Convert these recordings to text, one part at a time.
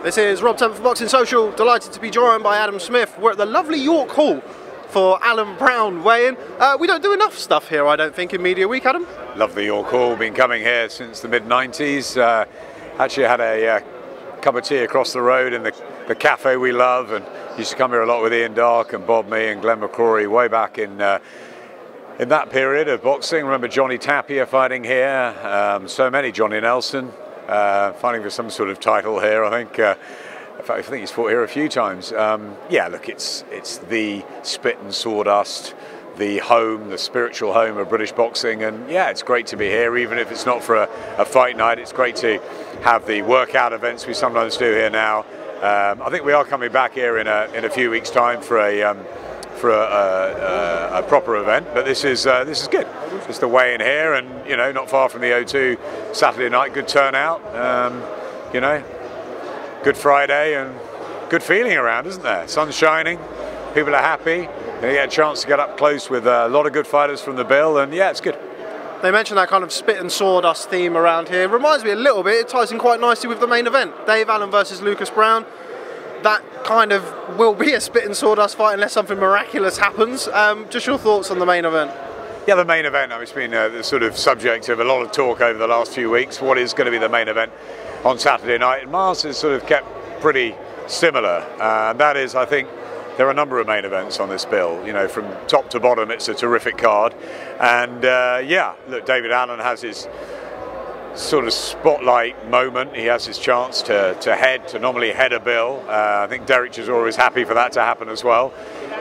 This is Rob Tebbutt for Boxing Social. Delighted to be joined by Adam Smith. We're at the lovely York Hall for Allen-Browne weigh-in. We don't do enough stuff here, I don't think, in Media Week, Adam. Love the York Hall. Been coming here since the mid-90s. Actually had a cup of tea across the road in the cafe we love, and used to come here a lot with Ian Darke and Bob Mee and Glenn McCrory way back in that period of boxing. Remember Johnny Tapia fighting here, so many, Johnny Nelson. Fighting for some sort of title here, I think. In fact, I think he's fought here a few times. Yeah, look, it's the spit and sawdust, the home, the spiritual home of British boxing, and yeah, it's great to be here, even if it's not for a fight night. It's great to have the workout events we sometimes do here now. I think we are coming back here in a few weeks' time for a proper event, but this is good. Just the weigh-in here, and you know, not far from the O2 Saturday night. Good turnout, you know, good Friday and good feeling around, isn't there? Sun's shining, people are happy. They get a chance to get up close with a lot of good fighters from the bill, and yeah, it's good. They mentioned that kind of spit and sawdust theme around here. Reminds me a little bit. It ties in quite nicely with the main event, Dave Allen versus Lucas Browne. That kind of will be a spit and sawdust fight unless something miraculous happens. Just your thoughts on the main event? Yeah, the main event, I mean, it's been the sort of subject of a lot of talk over the last few weeks. What is going to be the main event on Saturday night? And Mars has sort of kept pretty similar. That is, I think, there are a number of main events on this bill. You know, from top to bottom, it's a terrific card. And yeah, look, David Allen has his sort of spotlight moment. He has his chance to normally head a bill. I think Dereck Chisora is happy for that to happen as well.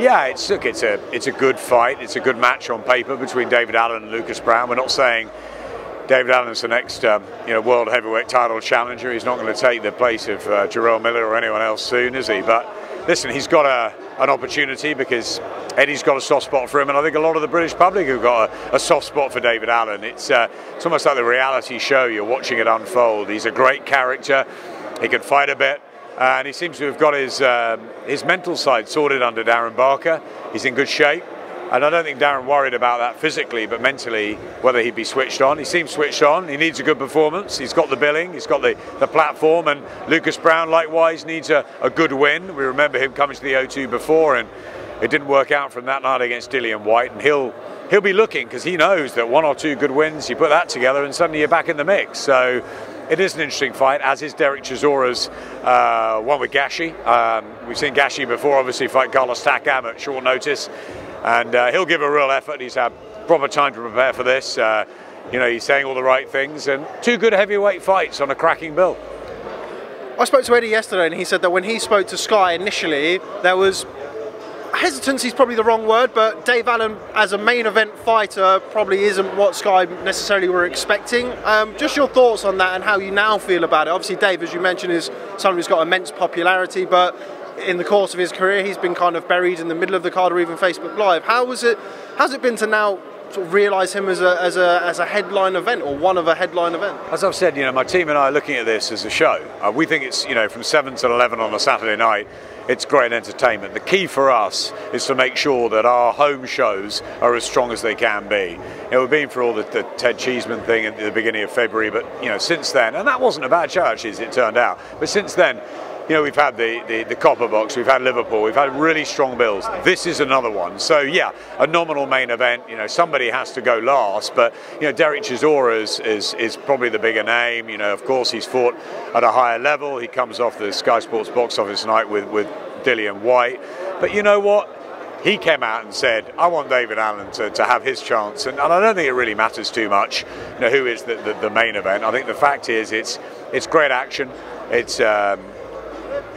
Yeah, it's a good fight. It's a good match on paper between David Allen and Lucas Browne. We're not saying David Allen's the next world heavyweight title challenger. He's not going to take the place of Jarrell Miller or anyone else soon, is he? But listen, he's got an opportunity because Eddie's got a soft spot for him, and I think a lot of the British public have got a soft spot for David Allen. It's almost like the reality show. You're watching it unfold. He's a great character. He can fight a bit, and he seems to have got his mental side sorted under Darren Barker. He's in good shape, and I don't think Darren worried about that physically, but mentally, whether he'd be switched on. He seems switched on. He needs a good performance. He's got the billing. He's got the platform, and Lucas Browne likewise needs a good win. We remember him coming to the O2 before, and it didn't work out from that night against Whyte, and he'll be looking, because he knows that one or two good wins, you put that together and suddenly you're back in the mix. So it is an interesting fight, as is Dereck Chisora's one with Gashi. We've seen Gashi before obviously fight Carlos Takam at short notice, and he'll give a real effort. He's had proper time to prepare for this. You know, he's saying all the right things, and two good heavyweight fights on a cracking bill. I spoke to Eddie yesterday, and he said that when he spoke to Sky initially, there was hesitancy is probably the wrong word, but Dave Allen as a main event fighter probably isn't what Sky necessarily were expecting. Just your thoughts on that and how you now feel about it. Obviously Dave, as you mentioned, is someone who's got immense popularity, but in the course of his career he's been kind of buried in the middle of the card or even Facebook Live. How's it been to now sort of realise him as a headline event, or one of a headline event? As I've said, you know, my team and I are looking at this as a show. We think it's, you know, from 7 to 11 on a Saturday night, it's great entertainment. The key for us is to make sure that our home shows are as strong as they can be. You know, we've been for all the Ted Cheeseman thing at the beginning of February, but you know, since then, and that wasn't a bad show actually, as it turned out, but since then, you know, we've had the Copper Box, we've had Liverpool, we've had really strong bills. This is another one. So yeah, a nominal main event. You know, somebody has to go last, but you know, Dereck Chisora is probably the bigger name. You know, of course, he's fought at a higher level. He comes off the Sky Sports box office night with Whyte. But you know what? He came out and said, I want David Allen to have his chance, and I don't think it really matters too much, you know, who is the main event. I think the fact is it's great action. It's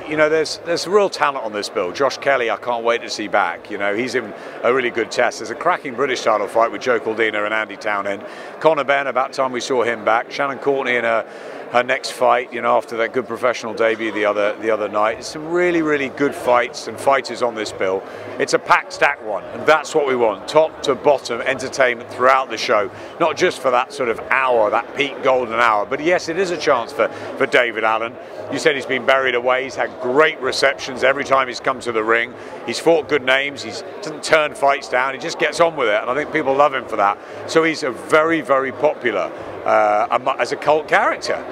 you know, there's real talent on this bill. Josh Kelly, I can't wait to see back. You know, he's in a really good test. There's a cracking British title fight with Joe Caldina and Andy Townend. Conor Benn, about time we saw him back. Shannon Courtney in her next fight, you know, after that good professional debut the other night. It's some really good fights and fighters on this bill. It's a packed stack one, and that's what we want. Top to bottom entertainment throughout the show, not just for that sort of hour, that peak golden hour, but yes, it is a chance for David Allen. You said he's been buried away. He's had great receptions every time he's come to the ring. He's fought good names. He doesn't turn fights down. He just gets on with it, and I think people love him for that. So he's a very popular as a cult character.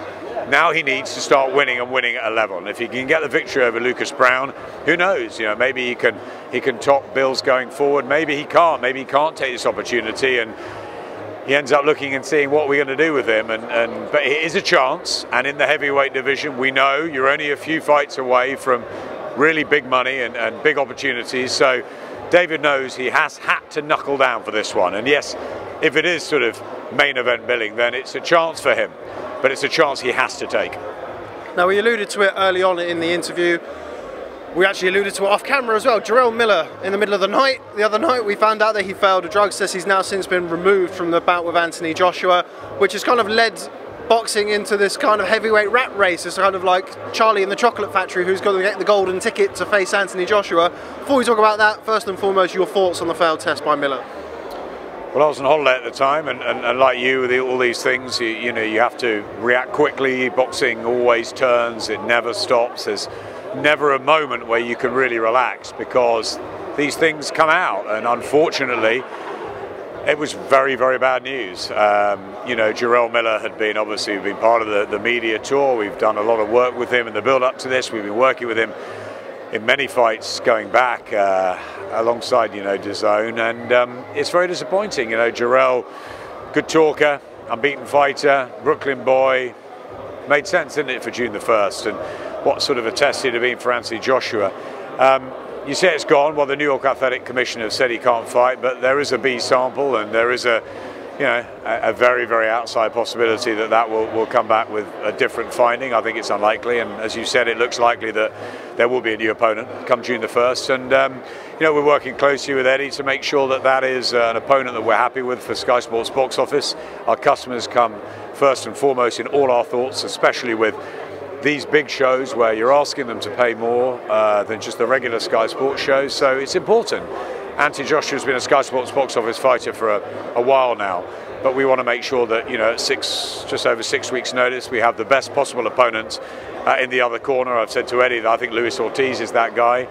Now he needs to start winning and winning at a level. And if he can get the victory over Lucas Brown, who knows? You know, maybe he can top bills going forward. Maybe he can't. Maybe he can't take this opportunity, and he ends up looking and seeing what we're going to do with him. But it is a chance. And in the heavyweight division, we know you're only a few fights away from really big money and big opportunities. So David knows he has had to knuckle down for this one. And yes, if it is sort of main event billing, then it's a chance for him. But it's a chance he has to take. Now, we alluded to it early on in the interview. We actually alluded to it off camera as well. Jarrell Miller, in the middle of the night, the other night, we found out that he failed a drug test. He's now since been removed from the bout with Anthony Joshua, which has kind of led boxing into this kind of heavyweight rat race. It's kind of like Charlie in the Chocolate Factory, who's going to get the golden ticket to face Anthony Joshua. Before we talk about that, first and foremost, your thoughts on the failed test by Miller. Well, I was on holiday at the time, and like you, with all these things, you know, you have to react quickly. Boxing always turns, it never stops. There's never a moment where you can really relax, because these things come out, and unfortunately, it was very, very bad news. You know, Jarrell Miller had been, obviously, we've been part of the media tour. We've done a lot of work with him in the build-up to this. We've been working with him in many fights going back alongside, you know, DAZN, and it's very disappointing. You know, Jarrell, good talker, unbeaten fighter, Brooklyn boy, made sense, didn't it, for June the 1st, and what sort of a test it had been for Anthony Joshua. You say it's gone. Well, the New York Athletic Commission have said he can't fight, but there is a B sample, and there is a very, very outside possibility that will come back with a different finding. I think it's unlikely, and as you said, it looks likely that there will be a new opponent come June the 1st. And you know, we're working closely with Eddie to make sure that that is an opponent that we're happy with for Sky Sports box office. Our customers come first and foremost in all our thoughts, especially with these big shows where you're asking them to pay more than just the regular Sky Sports shows. So it's important. Anthony Joshua's been a Sky Sports box office fighter for a while now, but we want to make sure that, you know, at just over 6 weeks' notice, we have the best possible opponent in the other corner. I've said to Eddie that I think Luis Ortiz is that guy.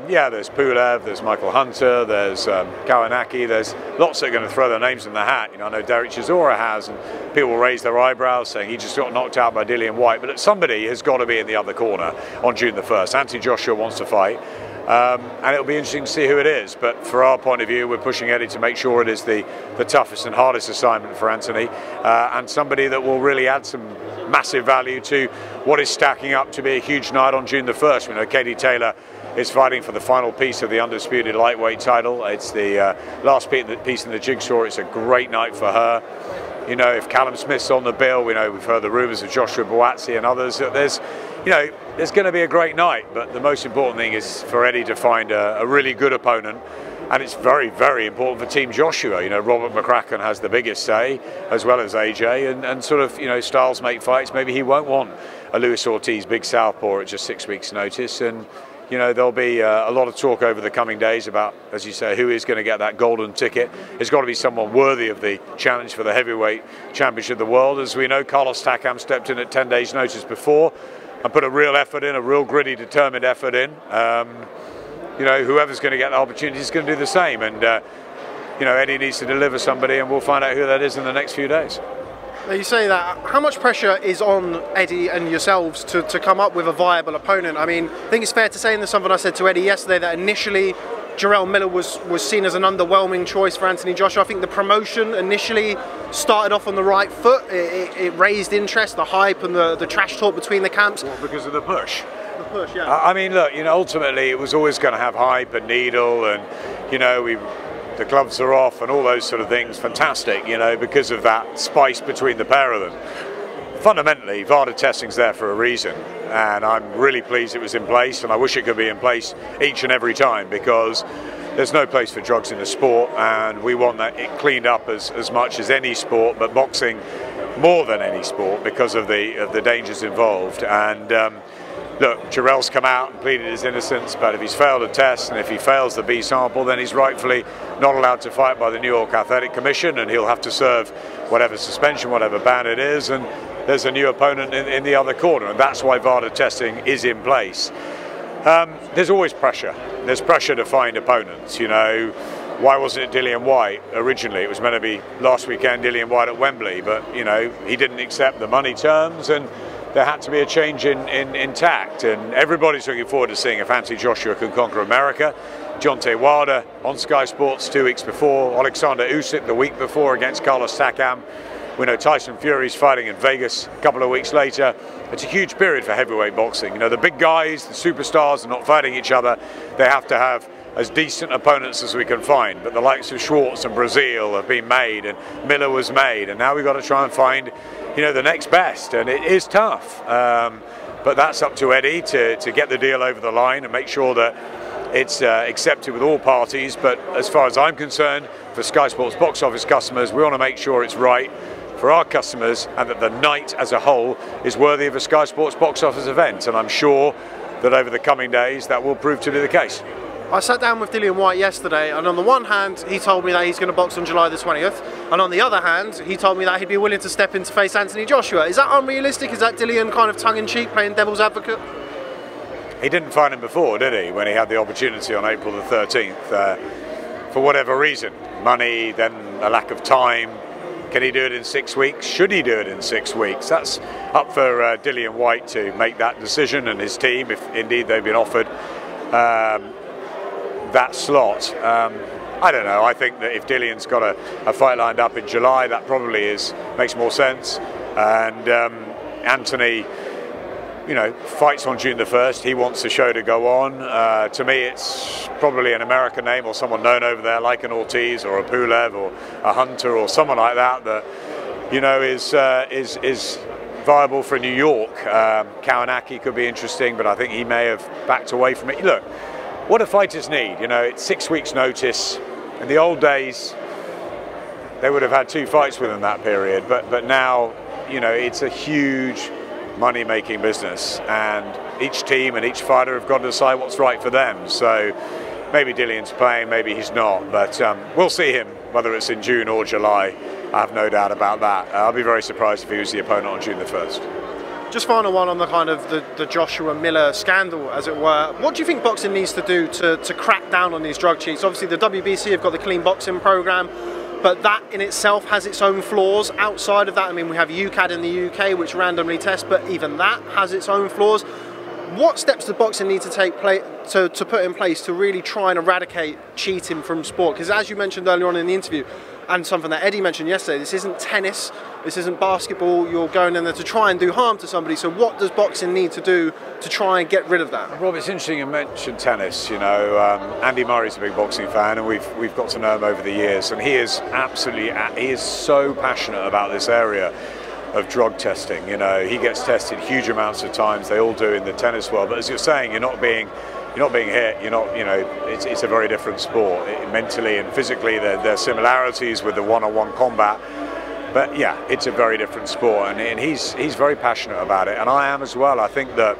Yeah, there's Pulev, there's Michael Hunter, there's Kawanaki, there's lots that are going to throw their names in the hat. You know, I know Dereck Chisora has, and people will raise their eyebrows saying he just got knocked out by Whyte, but somebody has got to be in the other corner on June the 1st. Anthony Joshua wants to fight. And it'll be interesting to see who it is. But for our point of view, we're pushing Eddie to make sure it is the toughest and hardest assignment for Anthony, and somebody that will really add some massive value to what is stacking up to be a huge night on June the 1st. We know Katie Taylor is fighting for the final piece of the undisputed lightweight title. It's the last piece in the jigsaw. It's a great night for her. You know, if Callum Smith's on the bill, we know we've heard the rumours of Joshua Buatsi and others. There's going to be a great night, but the most important thing is for Eddie to find a really good opponent, and it's very, very important for Team Joshua. You know, Robert McCracken has the biggest say, as well as AJ, and sort of, you know, styles make fights. Maybe he won't want a Luis Ortiz big southpaw at just 6 weeks' notice, and you know, there'll be a lot of talk over the coming days about, as you say, who is going to get that golden ticket. It's got to be someone worthy of the challenge for the heavyweight championship of the world. As we know, Carlos Takam stepped in at 10 days' notice before and put a real effort in, a real gritty, determined effort in. You know, whoever's going to get the opportunity is going to do the same. And, you know, Eddie needs to deliver somebody, and we'll find out who that is in the next few days. Now, you say that. How much pressure is on Eddie and yourselves to come up with a viable opponent? I mean, I think it's fair to say, and there's something I said to Eddie yesterday, that initially Jarrell Miller was seen as an underwhelming choice for Anthony Joshua. I think the promotion initially started off on the right foot. It raised interest, the hype and the trash talk between the camps. Well, because of the push. The push, yeah. I mean, look, you know, ultimately it was always going to have hype and needle, and, you know, the gloves are off and all those sort of things. Fantastic, you know, because of that spice between the pair of them. Fundamentally, VADA testing's there for a reason, and I'm really pleased it was in place, and I wish it could be in place each and every time, because there's no place for drugs in the sport, and we want that it cleaned up as much as any sport, but boxing more than any sport because of the dangers involved. And look, Jarrell's come out and pleaded his innocence, but if he's failed a test and if he fails the B sample, then he's rightfully not allowed to fight by the New York Athletic Commission, and he'll have to serve whatever suspension, whatever ban it is, and there's a new opponent in the other corner, and that's why VADA testing is in place. There's always pressure. There's pressure to find opponents, you know. Why wasn't it Whyte originally? It was meant to be last weekend, Whyte at Wembley, but, you know, he didn't accept the money terms, and there had to be a change in tact, and everybody's looking forward to seeing if Anthony Joshua can conquer America. Deontay Wilder on Sky Sports 2 weeks before, Alexander Usyk the week before against Carlos Takam. We know Tyson Fury's fighting in Vegas a couple of weeks later. It's a huge period for heavyweight boxing. You know, the big guys, the superstars are not fighting each other. They have to have as decent opponents as we can find. But the likes of Schwartz and Brazil have been made, and Miller was made, and now we've got to try and find, you know, the next best, and it is tough. But that's up to Eddie to get the deal over the line and make sure that it's accepted with all parties. But as far as I'm concerned, for Sky Sports box office customers, we want to make sure it's right for our customers and that the night as a whole is worthy of a Sky Sports box office event. And I'm sure that over the coming days that will prove to be the case. I sat down with Dillian Whyte yesterday, and on the one hand he told me that he's going to box on July the 20th, and on the other hand he told me that he'd be willing to step in to face Anthony Joshua. Is that unrealistic? Is that Dillian kind of tongue-in-cheek, playing devil's advocate? He didn't find him before, did he, when he had the opportunity on April the 13th? For whatever reason, money, then a lack of time. Can he do it in 6 weeks? Should he do it in 6 weeks? That's up for Dillian Whyte to make that decision, and his team, if indeed they've been offered that slot. I don't know. I think that if Dillian's got a fight lined up in July, that probably makes more sense. And Anthony, you know, fights on June the 1st. He wants the show to go on. To me, it's probably an American name or someone known over there, like an Ortiz or a Pulev or a Hunter or someone like that, that, you know, is viable for New York. Kawanaki could be interesting, but I think he may have backed away from it. Look, what do fighters need? You know, it's 6 weeks' notice. In the old days, they would have had 2 fights within that period, but now, you know, it's a huge money-making business, and each team and each fighter have got to decide what's right for them. So maybe Dillian's playing, maybe he's not, but we'll see him, whether it's in June or July. I have no doubt about that. I'll be very surprised if he was the opponent on June the 1st. Just final one on the kind of the Joshua Miller scandal, as it were. What do you think boxing needs to do to crack down on these drug cheats? Obviously the WBC have got the clean boxing program, but that in itself has its own flaws. Outside of that, I mean, we have UCAD in the UK, which randomly tests, but even that has its own flaws. What steps does boxing need to take to put in place to really try and eradicate cheating from sport? Because as you mentioned earlier on in the interview, and something that Eddie mentioned yesterday, this isn't tennis, this isn't basketball, you're going in there to try and do harm to somebody. So what does boxing need to do to try and get rid of that? Rob, it's interesting you mentioned tennis. You know, Andy Murray's a big boxing fan, and we've got to know him over the years, and he is so passionate about this area of drug testing. You know, he gets tested huge amounts of times. They all do in the tennis world. But as you're saying, you're not being hit. You're not. You know, it's a very different sport. Mentally and physically, there are similarities with the one-on-one combat. But yeah, it's a very different sport, and he's very passionate about it, and I am as well. I think that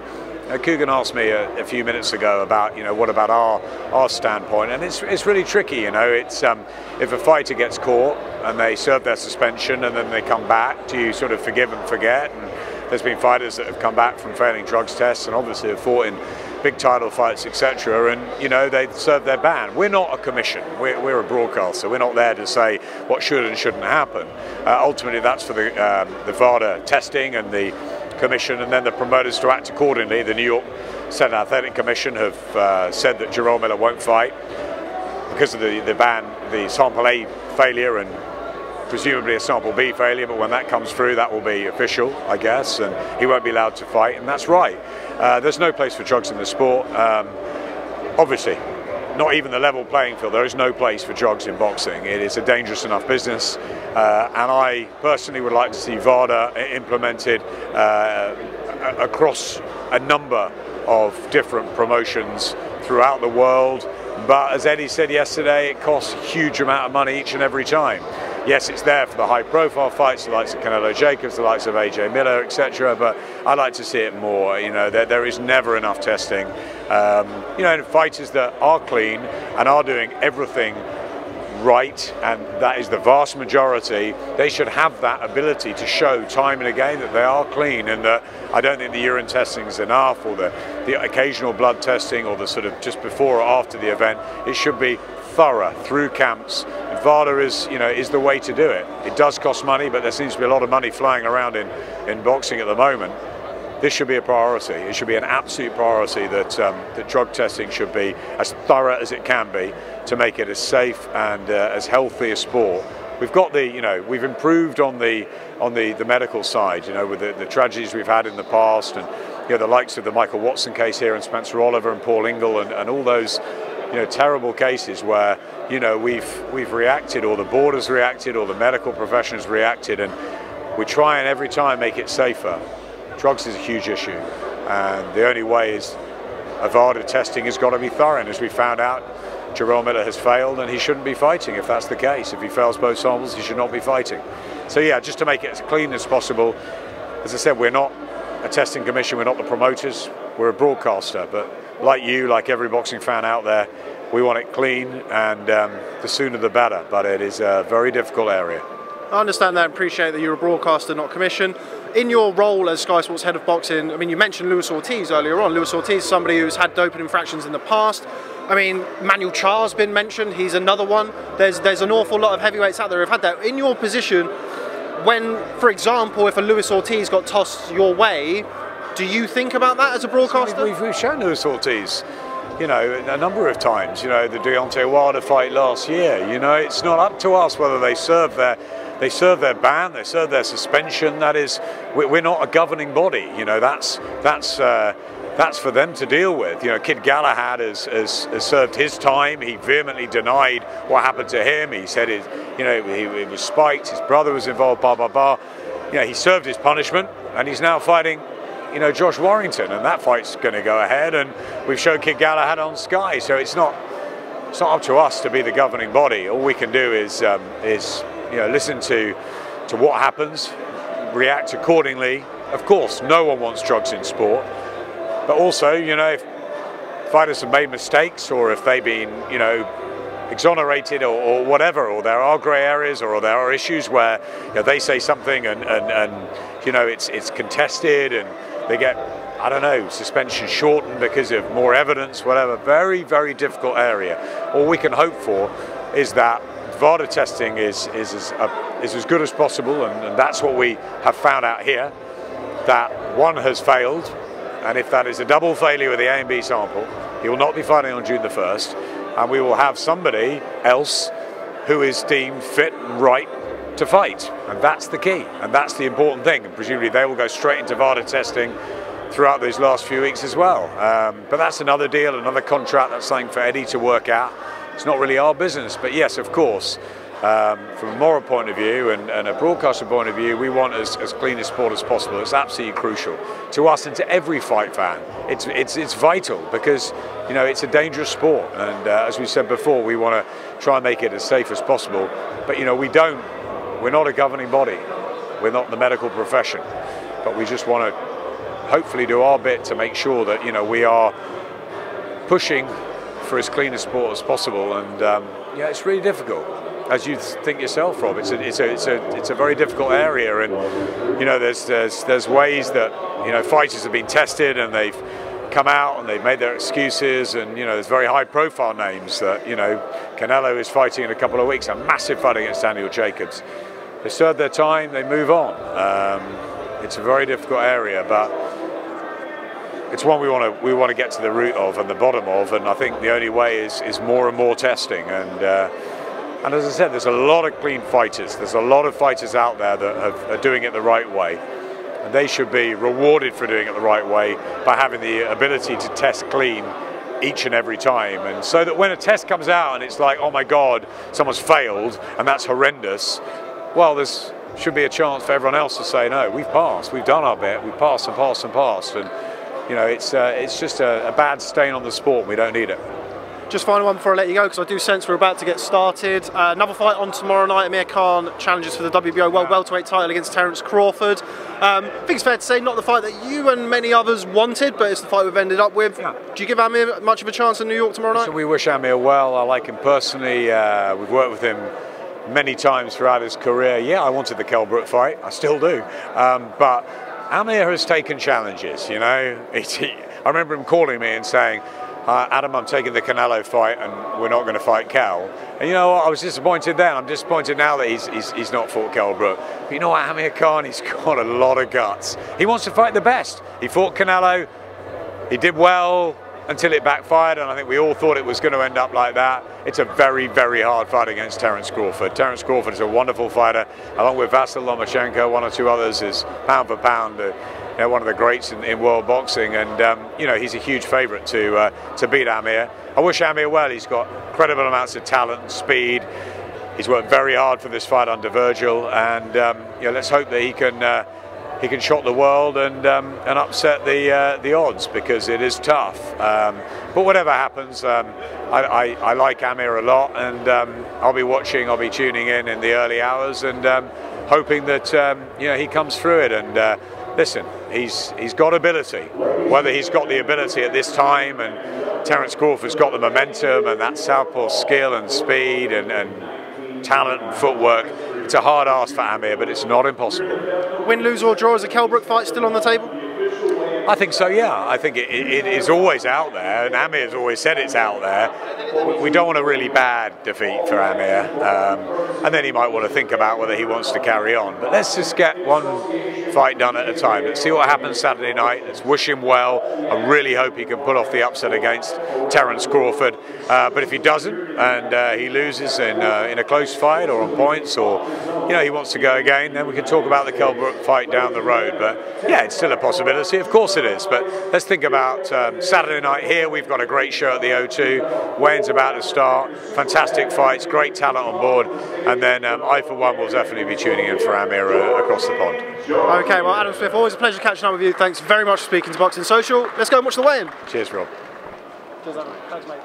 Coogan asked me a few minutes ago about, you know, what about our standpoint, and it's really tricky. You know, it's if a fighter gets caught and they serve their suspension and then they come back, do you sort of forgive and forget? And there's been fighters that have come back from failing drugs tests and obviously have fought in big title fights, etc. And, you know, they serve their ban. We're not a commission. We're a broadcaster. We're not there to say what should and shouldn't happen. Ultimately, that's for the VADA testing and the commission, and then the promoters to act accordingly. The New York State Athletic Commission have said that Jarrell Miller won't fight because of the ban, the sample A failure and presumably a sample B failure, but when that comes through, that will be official, I guess, and he won't be allowed to fight, and that's right. There's no place for drugs in the sport. Obviously, not even the level playing field. There is no place for drugs in boxing. It is a dangerous enough business, and I personally would like to see VADA implemented across a number of different promotions throughout the world. But as Eddie said yesterday, it costs a huge amount of money each and every time. Yes, it's there for the high-profile fights, the likes of Canelo Jacobs, the likes of AJ Miller, etc. But I like to see it more. You know, there is never enough testing. You know, and fighters that are clean and are doing everything right, and that is the vast majority, they should have that ability to show time and again that they are clean, and that I don't think the urine testing is enough, or the occasional blood testing, or the sort of just before or after the event. It should be thorough through camps. VADA is the way to do it. It does cost money, but there seems to be a lot of money flying around in boxing at the moment. this should be a priority. It should be an absolute priority that that drug testing should be as thorough as it can be to make it as safe and as healthy a sport. We've got we've improved on the medical side, with the tragedies we've had in the past, and the likes of the Michael Watson case here, and Spencer Oliver and Paul Ingle, and all those terrible cases where we've reacted, or the board has reacted, or the medical profession has reacted, and we try and every time make it safer. Drugs is a huge issue, and the only way is Avada testing has got to be thorough. And as we found out, Jarrell Miller has failed, and he shouldn't be fighting if that's the case. If he fails both samples, he should not be fighting. So yeah, just to make it as clean as possible. As I said, we're not a testing commission, we're not the promoters, we're a broadcaster, but like you, like every boxing fan out there, we want it clean, and the sooner the better, but it is a very difficult area. I understand that and appreciate that you're a broadcaster, not commission. In your role as Sky Sports head of boxing, I mean, you mentioned Luis Ortiz earlier on. Luis Ortiz is somebody who's had doping infractions in the past. I mean, Manuel Char's been mentioned, he's another one. There's an awful lot of heavyweights out there who've had that. In your position, when, for example, if a Luis Ortiz got tossed your way, do you think about that as a broadcaster? We've shown Luis Ortiz, a number of times, the Deontay Wilder fight last year. It's not up to us whether they serve their ban, they serve their suspension. That is, we're not a governing body. That's for them to deal with. Kid Galahad has served his time. He vehemently denied what happened to him. He said he was spiked. His brother was involved. Blah blah blah. He served his punishment, and he's now fighting Josh Warrington, and that fight's going to go ahead, and we've showed Kid Galahad on Sky, so it's not up to us to be the governing body. All we can do is listen to what happens, react accordingly. Of course, no one wants drugs in sport, but also, if fighters have made mistakes, or if they've been, exonerated or whatever, or there are grey areas, or there are issues where they say something and it's contested, and they get, I don't know, suspension shortened because of more evidence, whatever. Very, very difficult area. All we can hope for is that VADA testing is as good as possible, and that's what we have found out here, that one has failed, and if that is a double failure with the A and B sample, he will not be fighting on June the 1st, and we will have somebody else who is deemed fit and right to fight, and that's the key, and that's the important thing, and presumably they will go straight into VADA testing throughout these last few weeks as well. But that's another deal, another contract, that's something for Eddie to work out. It's not really our business, but yes, of course, from a moral point of view and a broadcaster point of view, we want as clean a sport as possible. It's absolutely crucial to us and to every fight fan. It's vital, because it's a dangerous sport, and as we said before, we want to try and make it as safe as possible. But we're not a governing body, we're not the medical profession, but we just want to hopefully do our bit to make sure that we are pushing for as clean a sport as possible. And it's really difficult, as you think yourself, Rob. It's a very difficult area, and there's ways that fighters have been tested and they've come out and they've made their excuses, and there's very high profile names that Canelo is fighting in a couple of weeks, a massive fight against Daniel Jacobs. They serve their time, they move on. It's a very difficult area, but it's one we want to get to the root of and the bottom of, and I think the only way is more and more testing. And as I said, there's a lot of clean fighters. There's a lot of fighters out there that are doing it the right way, and they should be rewarded for doing it the right way by having the ability to test clean each and every time. And so that when a test comes out and it's like, oh my God, someone's failed and that's horrendous, well, there's should be a chance for everyone else to say, no, we've passed, we've done our bit, we've passed and passed and passed. And it's just a bad stain on the sport. We don't need it. Just final one before I let you go, because I do sense we're about to get started. Another fight on tomorrow night. Amir Khan challenges for the WBO World Welterweight title against Terence Crawford. I think it's fair to say not the fight that you and many others wanted, but it's the fight we've ended up with. Yeah. Do you give Amir much of a chance in New York tomorrow night? So we wish Amir well. I like him personally. We've worked with him many times throughout his career. Yeah, I wanted the Kell Brook fight. I still do. But Amir has taken challenges, I remember him calling me and saying, Adam, I'm taking the Canelo fight and we're not going to fight Cal. And you know what, I was disappointed then. I'm disappointed now that he's not fought Kell Brook. But you know what, Amir Khan, he's got a lot of guts. He wants to fight the best. He fought Canelo. He did well until it backfired, and I think we all thought it was going to end up like that. It's a very, very hard fight against Terence Crawford. Terence Crawford is a wonderful fighter, along with Vasyl Lomachenko, one or two others, is pound for pound one of the greats in world boxing, and you know, he's a huge favourite to beat Amir. I wish Amir well. He's got incredible amounts of talent and speed. He's worked very hard for this fight under Virgil, and you know, let's hope that he can shock the world and upset the odds, because it is tough. But whatever happens, I like Amir a lot, and I'll be watching, I'll be tuning in the early hours, and hoping that you know, he comes through it. And listen, he's got ability. Whether he's got the ability at this time, and Terence Crawford's got the momentum and that southpaw skill and speed and talent and footwork. It's a hard ask for Amir, but it's not impossible. Win, lose or draw, is a Kell Brook fight still on the table? I think so, yeah. I think it is always out there, and Amir's always said it's out there. We don't want a really bad defeat for Amir, and then he might want to think about whether he wants to carry on. But let's just get one fight done at a time. Let's see what happens Saturday night. Let's wish him well. I really hope he can pull off the upset against Terence Crawford. But if he doesn't, and he loses in a close fight or on points, or you know, he wants to go again, then we can talk about the Kell Brook fight down the road. But yeah, it's still a possibility. Of course it is. But let's think about Saturday night here. We've got a great show at the O2. Weigh-in's about to start. Fantastic fights, great talent on board. And then I, for one, will definitely be tuning in for Amir across the pond. Okay, well, Adam Smith, always a pleasure catching up with you. Thanks very much for speaking to Boxing Social. Let's go and watch the weigh-in. Cheers, Rob. Cheers, Adam. Thanks, mate.